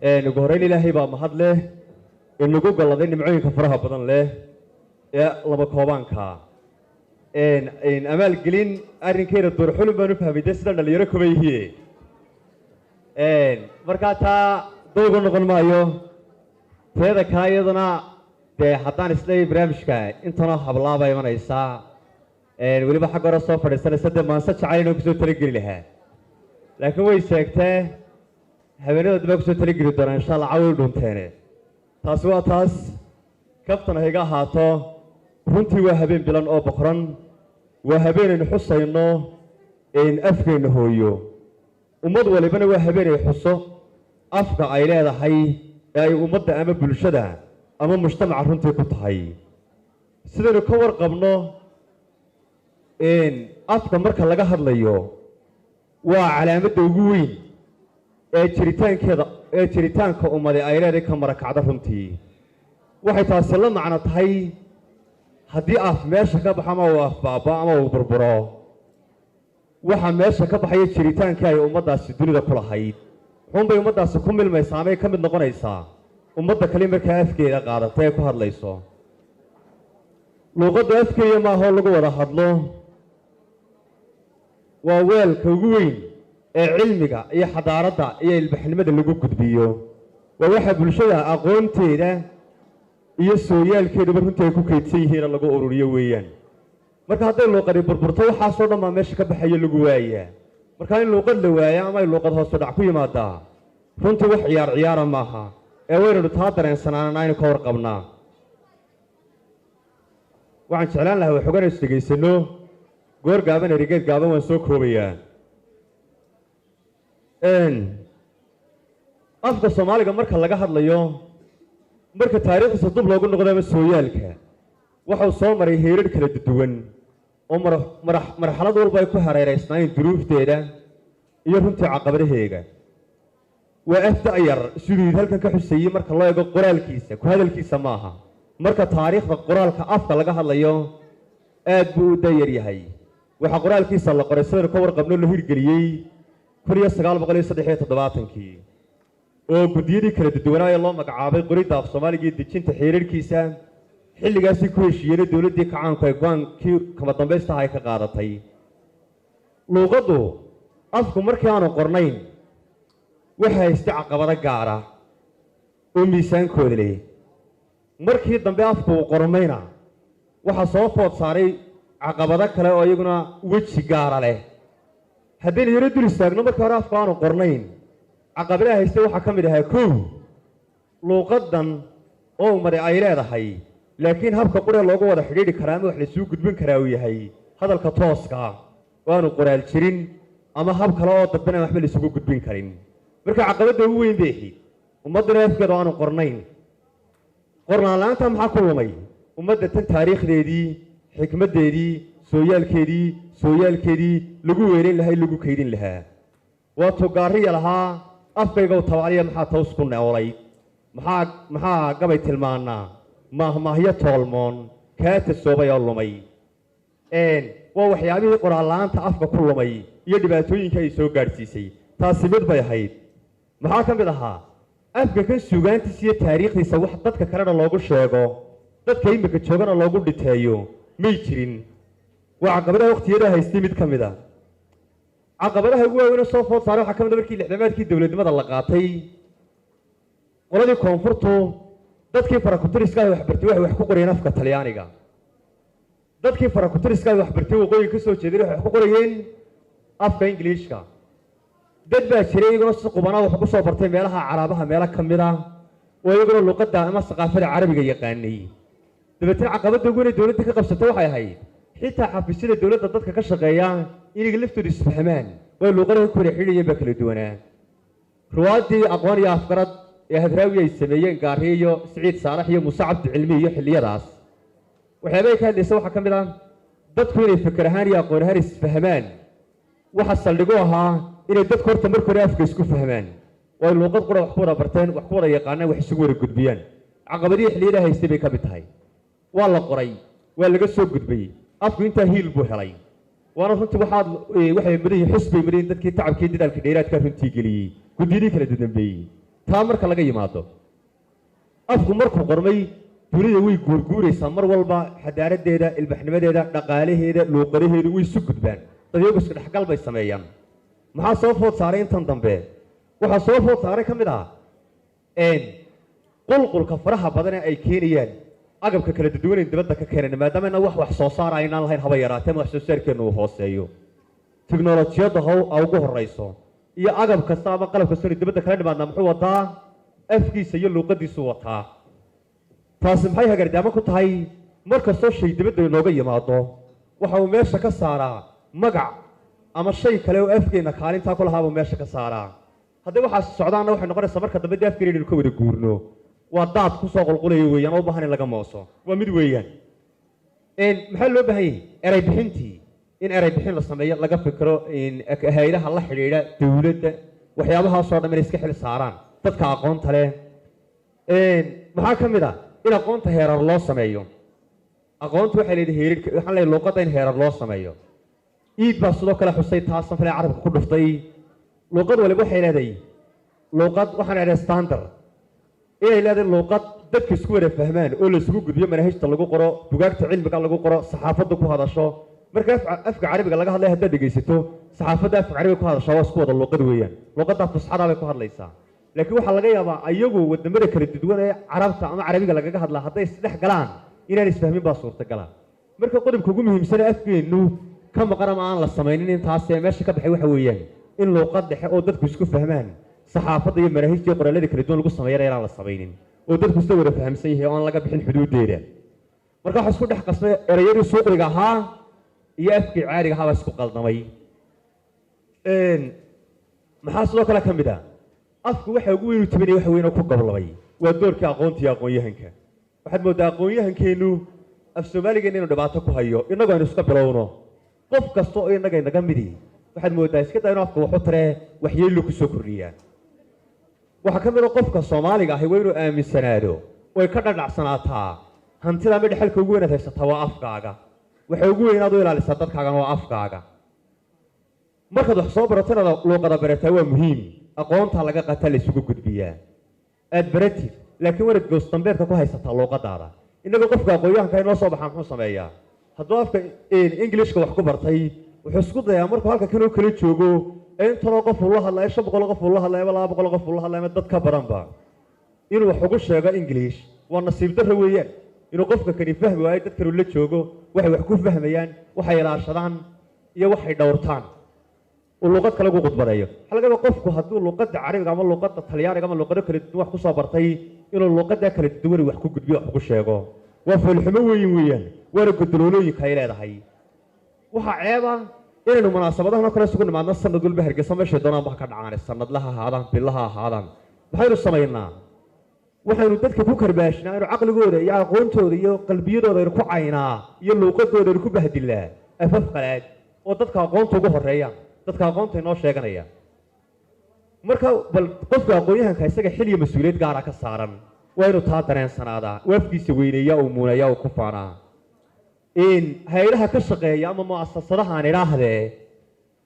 ugu horeyn ilaahay baa mahad leh inagu galladay nimcooyinka faraha badan leh ee laba koobaanka amaalgelin arrinkeena doorxulun baan u fahmay dee sidaan dhalinyaro kuba yihiin markaa taa dowga noqon maayo teeda kaa iyaduna dee haddaan isleeyahay barnaamijka intana hablaaba imanaysaa weliba xagga hore soo fadhiisanaysa dee maanse jacayl inoo kusoo talageli lahaa laakiin way sheegtee habeenadood baa kusoo talageli doonaa insha allah cawi dhunteene taasi waa taas kaftana higa ahaato runtii waa habeen bilan oo boqran waa habeenaynu xusayno afkeenna hooyo ummad walibana waa habeenay xuso afka ay leedahay ee ay ummadda ama bulshada ama mujtamaca runtii ku tahay sidaynu ka warqabno afka marka laga hadlayo waa calaamadda ugu weyn ee jiritaanka ummadi ay leedahay ka marakacda runtii waxay taasi la macno tahay haddii af meesha ka baxo ama uu afbaaba ama uu burburo waxa meesha ka baxaya jiritaankii ay ummaddaasi dunida ku lahayd xunbay ummaddaasi ku milmaysaa amay ka mid noqonaysaa ummadda kale markaa afkeeda qaadata ee ku hadlayso luuqadda afkeeya maahoo lagu wada hadlo waa weelka ugu weyn ee cilmiga iyo xadaaradda iyo ilbaxnimada lagu gudbiyo waa waxa bulshada aqoonteeda iyo sooyaalkeeduba runtii ay ku kaydsan yihiina lagu ururiyo weeyaan marka hadday luuqadi burburto waxaasoo dhan baa meesha ka baxayo lagu waayaa marka in luuqad la waayo ama ay luuqad hoosu dhac ku yimaadaa runtii wax ciyaara maaha ee waynanu taa dareensanaanana aynu ka warqabnaa waxaan jeclaan lahaa waxoogaan is dhegaysano goor gaaban erigeed gaaban waan soo koobayaa afka soomaaliga marka laga hadlayo marka taariikhdiisa dub loogu noqdo ama sooyaalka waxau soo maray heerar kala duwan oo marxalad walba ay ku hareeraysnaayeen duruufteeda iyo runtii caqabadaheega waa af da'yar siduu halkan ka xuseeyey marka loo eego qoraalkiisa ku hadalkiisa maaha marka taariikhda qoraalka afka laga hadlayo aad buu u da'yar yahay waxaa qoraalkiisa la qoray sidaynu ka warqabno la hirgeliyey 1937 oo guddiyadii kala duwanaa ee loo magacaabay qoridda af soomaaliga iyo dejinta xeerarkiisa xilligaasii ku heshiiyeen dowladdii kacaanku ay go-aankii kama dambaystaha ay ka qaadatay luuqaddu afku markii aanu qornayn waxa haystay caqabado gaara oo miisaankooda leh markii dambe afku uu qormayna waxaa soo food saaray caqabado kale oo iyaguna weji gaara leh haddaynu yaro dul istaagno markii hore afku aanu qornayn caqabadaha haystay waxaa ka mid ahaa kow luuqaddan oo ummadi ay leedahay laakiin habka quree loogu wada xidhiidhi karaa ama wax laysuu gudbin karaa uu yahay hadalka tooska oo aanu qoraal jirin ama hab kale oo dambena waxba laysugu gudbin karin marka caqabadda ugu weyn bay ahayd ummaddana afkeeda oo aanu qornayn qornaan la-aanta maxaa ku lumay ummadda tan taariikhdeedii xikmaddeedii sooyaalkeedii lagu weerayn lahaa lagu kaydin lahaa waa tugaariya lahaa afkaygow tabacliya maxaa taws ku neolay maxaa gabay tilmaanaa maahmaahyo toolmoon kaa tasoobay oo lumay waa waxyaabihii qoraal la-aanta afka ku lumay iyo dhibaatooyinka ay soo gaadhsiisay taasi mid bay ahayd maxaa ka mid ahaa afka kan suugaantiisa iyo taariikhdiisa wax dadka kalena loogu sheego dadka imika joogana loogu dhiteeyo may jirin waa caqabadaha waqtiyadaa haystay mid ka mid a caqabadaha ugu waaweyn soo food saaray waxaa ka mid a markii lixdamaadkii dowladnimada la qaatay qoladii koonfurtu dadkii farakutiriska ay waxbartay waxay wax ku qorayeen afka talyaaniga dadkii farakutiriska ay waxbartay waqooyiga ka soo jeeday waxay wax ku qorayeen afka ingiliishka dad baa jiray iyaguna si qubanaa wax ku soo bartay meelaha caraabaha meelo ka mid ah oo iyaguna luqadda ama saqaafada carabiga yaqaanay dabeetana caqabadda ugu weyn ee dowladda ka qabsatay waxay ahayd xitaa xafiisyada dowladda dadka ka shaqeeya inay laftooda isfahmaan way luuqadaha ku kala xidhiidhayeen baa kala duwanaa ruwaaddii aqoon iyo afgarad ee hadraawi ay sameeyeen gaariye iyo siciid saalax iyo muuse cabdi cilmi iyo xilliyadaas waxyaabay ka hadlaysa waxaa ka mid ah dadku inay fikir ahaan iyo aqoon ahaan isfahmaan waxa saldhigu ahaa inay dadku horta marka hore afka isku fahmaan oo ay luuqad qura wax ku wada barteen wax ku wada yaqaanaan wax isugu wada gudbiyaan caqabadihii xilliyada haystay bay ka mid tahay waa la qoray waa laga soo gudbay afku intaa hiil buu helay waana runtii waxay mudan yihiin xusbay mudan dadkii tacabkii dadaalka dheeraadka runtii geliyey guddiyadii kala dambeeyey taa marka laga yimaado afku markuu qormay dunida way guurguuraysaa mar walba xadaaradeeda ilbaxnimadeeda dhaqaalaheeda luuqadaheedu way isu gudbaan dadyagu isku dhexgal bay sameeyaan maxaa soo food saaray intan dambe waxaa soo food saaray ka mid ah qulqulka faraha badan ee ay keenayaan agabka kala duwan ee dibadda ka keenayna maadaama wax soo saar aynaan lahayn haba yaraatee wax soo saarkeenu uu hooseeyo tiknoolajiyadda ugu horeyso iyo agab kasta ama qalab kasta oo dibadda kala dhimaadna muxuu wataa afkiisa iyo luuqadiisu wataa taasi maxay hagardaamo ku tahay markastoo shay dibadda inooga yimaado waxa uu meesha ka saaraa magac ama shay kale oo afkeena kaalintaa ku lahaabuu meesha ka saaraa haddii waxaas socdaanna waxay noqonaysaa marka dambe dee afkeena inaynu ka wada guurno waa daad kusoo qulqulaya weeyaan oo u baahan in laga mooso waa mid weeyaan maxaa loo baahan yahay eray bixintii in eray bixin la sameeyo laga fikiro hay'adaha la xidhiidha dowladda waxyaabahaasoo dhan inay iska xil saaraan dadka aqoonta leh maxaa ka mid ah in aqoonta heerar loo sameeyo aqoontu waxay leedahay waxaan leeyahay luuqadda in heerar loo sameeyo iid baa sidoo kale xusay taasan fale carabka ku dhuftay luuqad waliba waxay leedahay luuqad waxaan leedahay standard inay leedahay luuqad dadka isku wada fahmaan oo la isugu gudbiyo manhajta lagu qoro bugaagta cilmiga lagu qoro saxaafadda ku hadasho marka afka carabiga laga hadlay haddaad dhegaysato saxaafadda afka carabiga ku hadasho waa isku wada luuqad weeyaan luuqadda fusxada bay ku hadlaysaa laakiin waxaa laga yaabaa ayagu wadamada kala duwan ee carabta ama carabiga lagaga hadlaa hadday isdhex galaan inaan isfahmin baa suurtagala marka qodobka ugu muhiimsan afkeennu ka maqan ama aan la samaynin intaas ee meesha ka baxay waxa weeyaan in luuqad dhexe oo dadku isku fahmaan saxaafadda iyo manahijta iyo qoraalada kala duwan lagu sameeyana inaan la samaynin oo dadku isla wada fahamsan yahay oo aan laga bixin xuduudeeda marka waxa isku dhex qasmay erayadii suuqiga ahaa iyo afkii caadiga ahaa baa isku qaldamay maxaa sidoo kale ka mid ah afku waxa ugu weyn u tabanaya waxa weyn oo ku gablabay waa doorkii aqoonta iyo aqoon-yahanka waxaad moodaa aqoon-yahankeennu af soomaaligeena inuu dhibaato ku hayo innagoo aynu iska bilowno qof kasta oo innaga inaga midi waxaad moodaa iska daa inuu afka waxu taree waxyeello ku soo kordhiyaa waxaa ka mid a qofka soomaaliga ahi waa inuu aaminsanaado way ka dhadhacsanaataa hantida ama dhexalka ugu weynaad haysataa waa afkaaga waxa ugu weyn inaad u ilaalisaa dadkaagana waa afkaaga markaad wax soo barato inaad luuqada barataa waa muhiim aqoonta laga qataa la isugu gudbiyaa aad baratid laakiin wanaad goosdambeedka ku haysataa luuqadaada innagoo qofka aqoon-yahanka inoo soo baxaa muxuu sameeyaa hadduu afka ingilishka wax ku bartay wuxuu isku dayaa markuu halka kanoo kala joogo ee intanoo qof uu la hadlayo 500 qof uu la hadlayo ama 200 qof uu la hadlayo ama dad ka baranba inuu wax ugu sheego ingilish waa nasiib darro weeyaan inuu qofka kani fahmi waayo dad kale la joogo waxay wax ku fahmayaan waxay ilaashadaan iyo waxay dhowrtaan oo luqad kale ugu qudbadeeyo waxa laga yaabaa qofku hadduu luqadda carabiga ama luqadda talyaaniga ama luqado kale duwan wax ku soo bartay inuu luqadda kale duwan wax ku gudbiyo wax ugu sheego waa falxumo weeyaan waana gudaloolooyinka ay leedahay waxa ceeba inaynu munaasabadahan kale isugu nimaadno sanad walba hargeysa meesha doonaan ba ka dhacaan sanadlaha ahaadaan bilaha ahaadaan maxaynu samaynaa waxaynu dadka ku karbaashnaa inuu caqligooda iyo aqoontooda iyo qalbiyadooda ku caynaa iyo luuqadooda ku bahdilaa afaf qalaad oo dadka aqoonta ugu horeeya dadka aqoonta inoo sheeganaya marka bal qofka aqoon-yahanka isaga xil iyo mas'uuliyad gaar ah ka saaran waa inuu taa dareensanaada waafkiisa weyneeya oo muunaya oo ku faanaa hay'adaha ka shaqeeya ama mu'asasadaha aan idhaahdee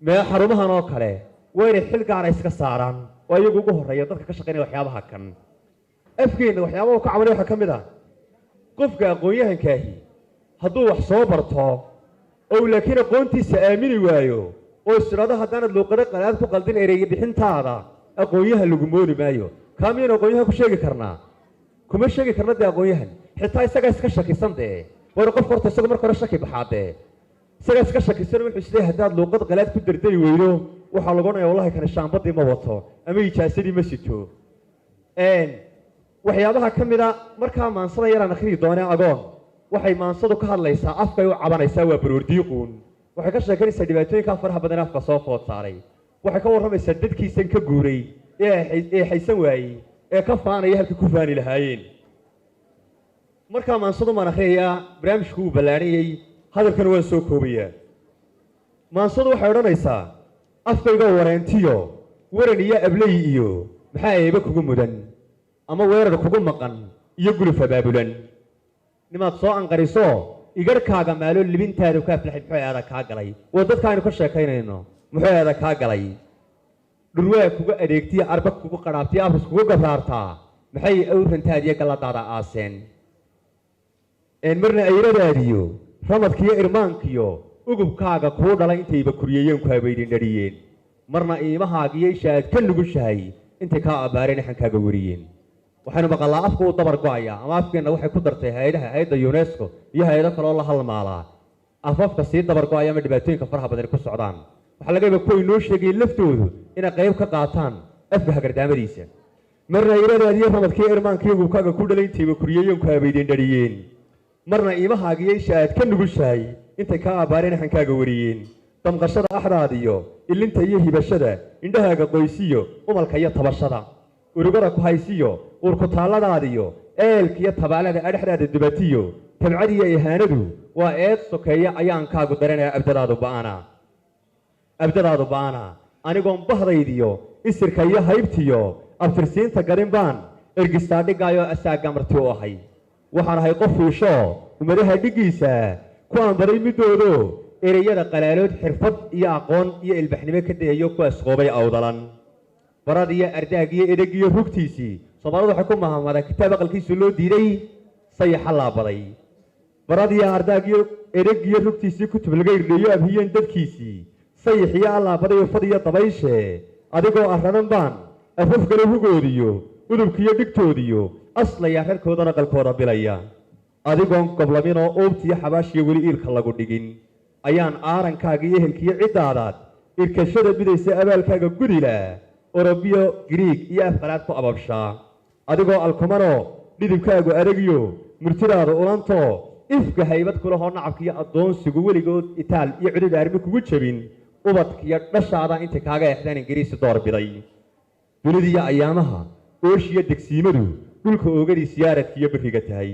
mee xarumahan oo kale waa inay xil gaara iska saaraan oo iyagu ugu horeeya dadka ka shaqeynaya waxyaabaha kan afkeenna waxyaabaha ka cabanay waxaa ka mid ah qofka aqoon-yahankaahi hadduu wax soo barto oo laakiin aqoontiisa aamini waayo oo istirado haddaanad luuqado qalaad ku qaldin ereyga bixintaada aqoon-yahan lagu moodi maayo kaamiyaynu aqoon-yahan ku sheegi karnaa kuma sheegi karna dee aqoon-yahan xitaa isagaa iska shakisan dee waana qofka horta isagu marka hore shaki baxaadee isagaa iska shakisan wuxuu isleeyahay haddaad luuqad qalaad ku dardari weydo waxaa lagu odhanaya wallahi kana shaambadii ma wato ama ijaasadii ma sito waxyaabaha ka mid a markaa maansada yaraan akhriyi doonee agoon waxay maansadu ka hadlaysaa afkay u cabanaysaa waa baroordiiquun waxay ka sheekanaysaa dhibaatooyinkaa faraha badan afka soo food saaray waxay ka warramaysaa dadkiisan ka guuray ee haysan waayey ee ka faanaya halka ku faani lahaayeen markaa maansadu maan akhriyayaa barnaamijku uu ballaadhayey hadalkana waan soo koobayaa maansadu waxay odhanaysaa afkayga wareentiyo waran iyo abley iyo maxaa eeba kugu mudan ama weerar kugu maqan iyo guluf abaabulan nimaad soo anqariso igarhkaaga maalo libintaadu ka aflaxay muxuu eeda kaa galay waa dadka aynu ka sheekaynayno muxuu eeda kaa galay dhurwaa kuga adeegtiya arbag kugu qaraabtiya afris kugu gabraartaa maxay awrantaadiya galladaada aaseen marna ayradaadiyo ramadkiyo irmaankiyo ugubkaaga kuu dhalay intayba kuryeeyeen ku habaydin dhariyeen marna iimahaagiyo ishaad ka nugushahay intay kaa abbaareen xankaaga wariyeen waxaynu maqalaa afka uu dabar go'aya ama afkeenna waxay ku dartay hay'adda UNESCO iyo hay'ado kale oo la halmaalaa afafka sii dabar go'aya ama dhibaatooyinka faraha badan ku socdaan waxa laga yaabaa kuwa inoo sheegay laftoodu inay qayb ka qaataan afka hagardaamadiisa marna ayradaadiyo ramadkiyo irmaankiyo ugubkaaga ku dhalay intayba kuryeeyeen ku habaydin dhariyeen marna iimahaagiyo ishaad ka nugushahay intay kaa abbaareen xankaaga wariyeen damqashada axdaadiyo ilinta iyo hibashada indhahaaga qoysiyo umalka iyo tabashada urugada ku haysiyo uurkutaalladaadiyo eelkiyo tabaalada adhexdaada dubatiyo tabcadiyo ihaanadu waa eed sokeeya ayaankaagu daranaya abdadaadu ba'ana anigoon bahdaydiyo isirka iyo haybtiyo abtirsiinta garin baan ergistaa dhigaayo asaaga marti u ahay waxaan ahay qof fiisho umadaha dhiggiisa ku aanbaray middoodo ereyada qalaalood xirfad iyo aqoon iyo ilbaxnimo ka dayayo ku asqoobay awdalan barad iyo ardaag iyo edeg iyo rugtiisii Soomaalidu waxay ku mahamada kitaab aqalkiisu loo diiday sayaxa laabaday barad iyo ardaag iyo edeg iyo rugtiisii kutub laga irdheeyo abhiyeen dadkiisii sayax iyo laabaday fad iyo dabayshe adigoo arradan baan afaf kale hugoodiyo udubkiyo dhigtoodiyo aslaya reerkoodana qalkooda bilaya adigoon goblaminoo oobtiyo xabaashiyo weli iilka lagu dhigin ayaan aarankaaga iyo ehelkiyo ciddaadaad irkashada bidaysa abaalkaaga gudila orobiyo giriig iyo afqalaad ku ababshaa adigoo alkumanoo dhidibkaagu adegiyo murtidaada ulanto ifka haybad kulahoo nacabkiiyo addoonsigu weligood itaal iyo cudud armi kugu jebin ubadkiyo dhashaada intay kaaga exdaan ingiriisi doorbiday dunidiyo ayaamaha ooshiyo degsiimadu dhulka oogadi siyaaradkiiyo beriga tahay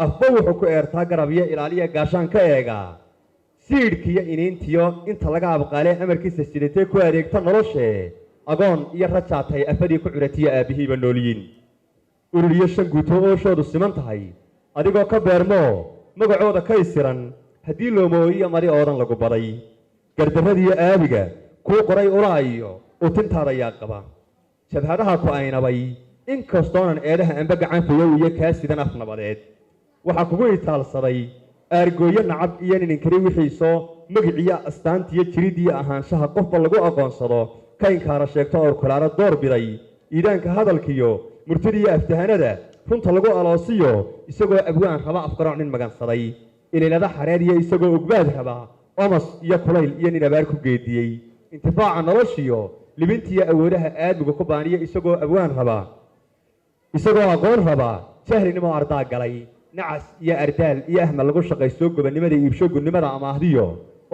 afba wuxuu ku eertaa garab iyo ilaaliya gaashaan ka eegaa siidhkiyo iniintiyo inta laga abqaalee amarkiisa sidatee ku adeegta noloshee agoon iyo rajaatay afadii ku curatiya aabbihiiba nooliyiin ururiyo shan guuto ooshoodu siman tahay adigoo ka beermoo magacooda ka isiran haddii loomooyiyo mari oodan lagu baday gardarradiyo aabiga kuu qoray ulaa iyo utintaada yaa qaba jabhadaha ku aynabay inkastoonan eedaha amba gacan fayow iyo kaa sidan af nabadeed waxaa kugu itaalsaday aargooyo nacab iyo nininkari wixiisoo magiciyo astaantiyo jiridiyo ahaanshaha qofba lagu aqoonsado ka inkaara sheegto orkulaano door biday iidaanka hadalkiyo murtidiyo aftahanada runta lagu aloosiyo isagoo abwaan raba afgarooc nin magansaday ililada xareed iyo isagoo ogbaad raba omas iyo kulayl iyo nin abaar ku geediyey intifaaca noloshiyo libintiyo awoodaha aadmiga ku baaniyo isagoo abwaan raba isagoo aqoon raba jahlinimo ardaa galay nacas iyo ardaal iyo ahmal lagu shaqaysto gobonnimada iibsho gunnimada amaahdiyo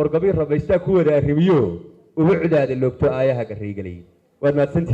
orgabi rabaystaa ku wada arrimiyo ugu cudaada loogto aayaha garriigalay waad mahadsantihiin